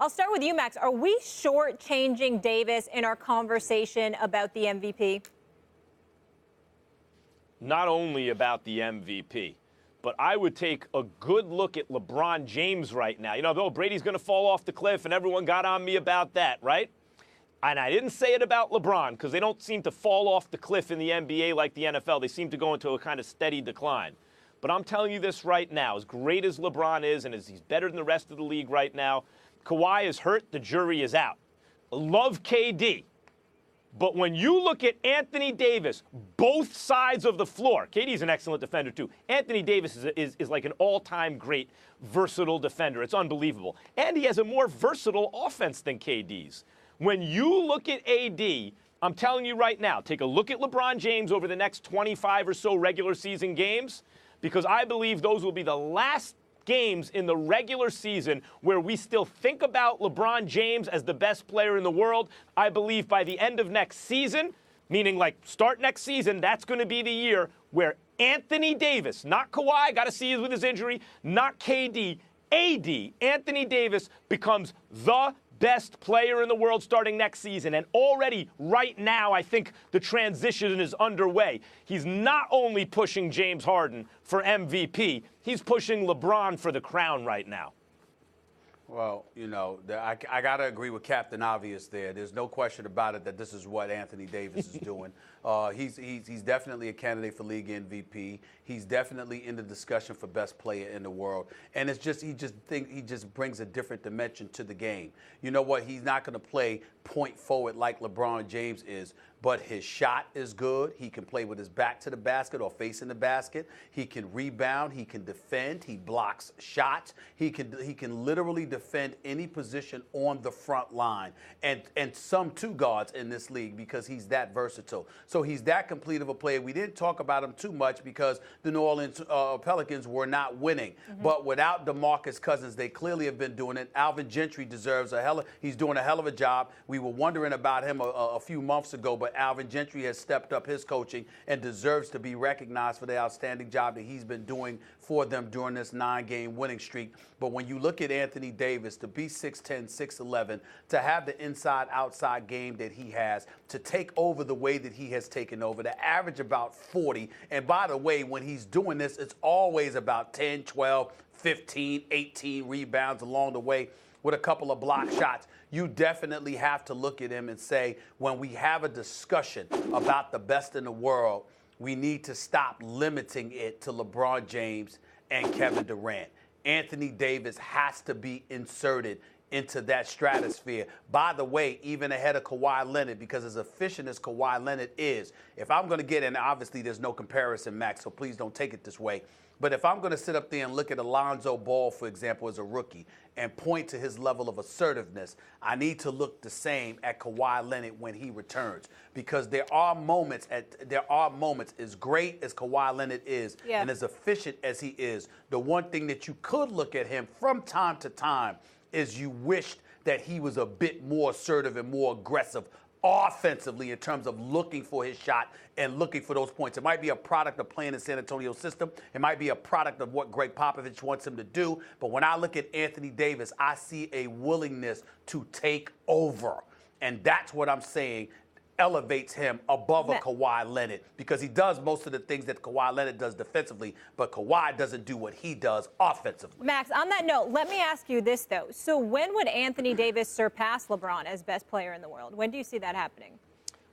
I'll start with you, Max. Are we shortchanging Davis in our conversation about the MVP? Not only about the MVP, but I would take a good look at LeBron James right now. You know, though Brady's going to fall off the cliff, and everyone got on me about that, right? And I didn't say it about LeBron because they don't seem to fall off the cliff in the NBA like the NFL. They seem to go into a kind of steady decline. But I'm telling you this right now, as great as LeBron is and as he's better than the rest of the league right now, Kawhi is hurt, the jury is out. Love KD. But when you look at Anthony Davis, both sides of the floor, KD's an excellent defender too. Anthony Davis is like an all-time great, versatile defender. It's unbelievable. And he has a more versatile offense than KD's. When you look at AD, I'm telling you right now, take a look at LeBron James over the next 25 or so regular season games, because I believe those will be the last games in the regular season where we still think about LeBron James as the best player in the world. I believe by the end of next season, meaning like start next season, that's going to be the year where Anthony Davis, not Kawhi, got to see with his injury, not KD, AD, Anthony Davis becomes the best player in the world starting next season. And already right now, I think the transition is underway. He's not only pushing James Harden for MVP, he's pushing LeBron for the crown right now. Well, you know, I got to agree with Captain Obvious there. There's no question about it that this is what Anthony Davis is doing. He's definitely a candidate for league MVP. He's definitely in the discussion for best player in the world. And it's just he just brings a different dimension to the game. You know what? He's not going to play point forward like LeBron James is, but his shot is good. He can play with his back to the basket or facing the basket. He can rebound. He can defend. He blocks shots. He can literally defend any position on the front line, and some two guards in this league because he's that versatile. So he's that complete of a player. We didn't talk about him too much because the New Orleans Pelicans were not winning. But without DeMarcus Cousins, they clearly have been doing it. Alvin Gentry deserves he's doing a hell of a job. We were wondering about him a few months ago, but Alvin Gentry has stepped up his coaching and deserves to be recognized for the outstanding job that he's been doing for them during this 9-game winning streak. But when you look at Anthony Davis, to be 6'10", 6'11", to have the inside-outside game that he has, to take over the way that he has taken over, to average about 40. And by the way, when he's doing this, it's always about 10, 12, 15, 18 rebounds along the way with a couple of block shots. You definitely have to look at him and say, when we have a discussion about the best in the world, we need to stop limiting it to LeBron James and Kevin Durant. Anthony Davis has to be inserted into that stratosphere. By the way, even ahead of Kawhi Leonard, because as efficient as Kawhi Leonard is, if I'm going to get in, obviously there's no comparison, Max, so please don't take it this way. But if I'm going to sit up there and look at Alonzo Ball, for example, as a rookie, and point to his level of assertiveness, I need to look the same at Kawhi Leonard when he returns. Because there are moments, as great as Kawhi Leonard is, and as efficient as he is, the one thing that you could look at him from time to time is you wished that he was a bit more assertive and more aggressive offensively in terms of looking for his shot and looking for those points. It might be a product of playing the San Antonio system. It might be a product of what Greg Popovich wants him to do. But when I look at Anthony Davis, I see a willingness to take over. And that's what I'm saying elevates him above a Kawhi Leonard, because he does most of the things that Kawhi Leonard does defensively, but Kawhi doesn't do what he does offensively. Max, on that note, let me ask you this, though. So when would Anthony Davis surpass LeBron as best player in the world? When do you see that happening?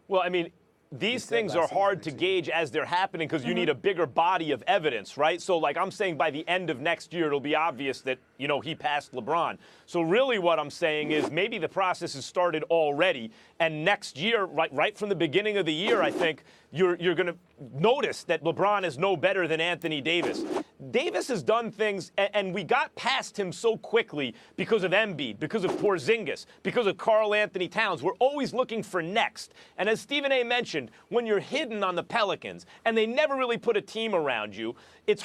Well, I mean, these things are hard to gauge as they're happening because you need a bigger body of evidence, right? So, like I'm saying, by the end of next year, it'll be obvious that, you know, he passed LeBron. So really what I'm saying is maybe the process has started already, and next year, right from the beginning of the year, I think you're going to notice that LeBron is no better than Anthony Davis. Davis has done things, and we got past him so quickly because of Embiid, because of Porzingis, because of Karl Anthony Towns. We're always looking for next. And as Stephen A. mentioned, when you're hidden on the Pelicans and they never really put a team around you,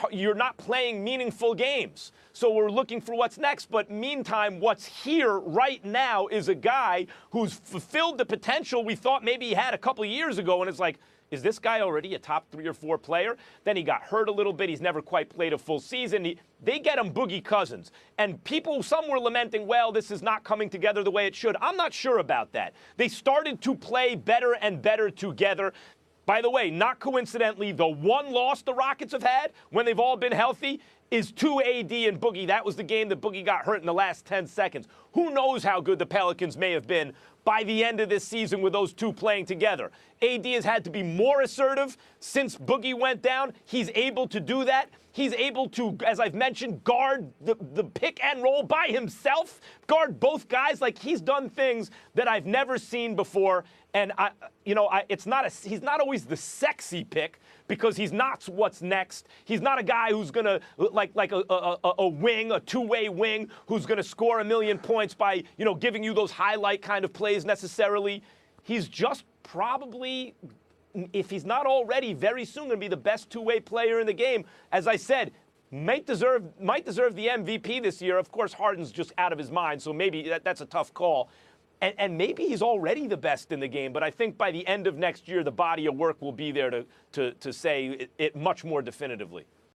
you're not playing meaningful games. So we're looking for what's next. But meantime, what's here right now is a guy who's fulfilled the potential we thought maybe he had a couple of years ago. And it's like, is this guy already a top 3 or 4 player? Then he got hurt a little bit. He's never quite played a full season. They get him Boogie Cousins. And some were lamenting, well, this is not coming together the way it should. I'm not sure about that. They started to play better and better together. By the way, not coincidentally, the one loss the Rockets have had when they've all been healthy is to AD and Boogie. That was the game that Boogie got hurt in the last 10 seconds. Who knows how good the Pelicans may have been by the end of this season with those two playing together. AD has had to be more assertive since Boogie went down. He's able to do that. He's able to, as I've mentioned, guard the pick and roll by himself, guard both guys. Like, he's done things that I've never seen before. And he's not always the sexy pick because he's not what's next. He's not a guy who's gonna like a wing, a two-way wing, who's gonna score 1 million points by giving you those highlight kind of plays necessarily. He's just probably, if he's not already, very soon going to be the best two-way player in the game. As I said, might deserve the MVP this year. Of course, Harden's just out of his mind, so maybe that's a tough call. And maybe he's already the best in the game, but I think by the end of next year, the body of work will be there to say it much more definitively.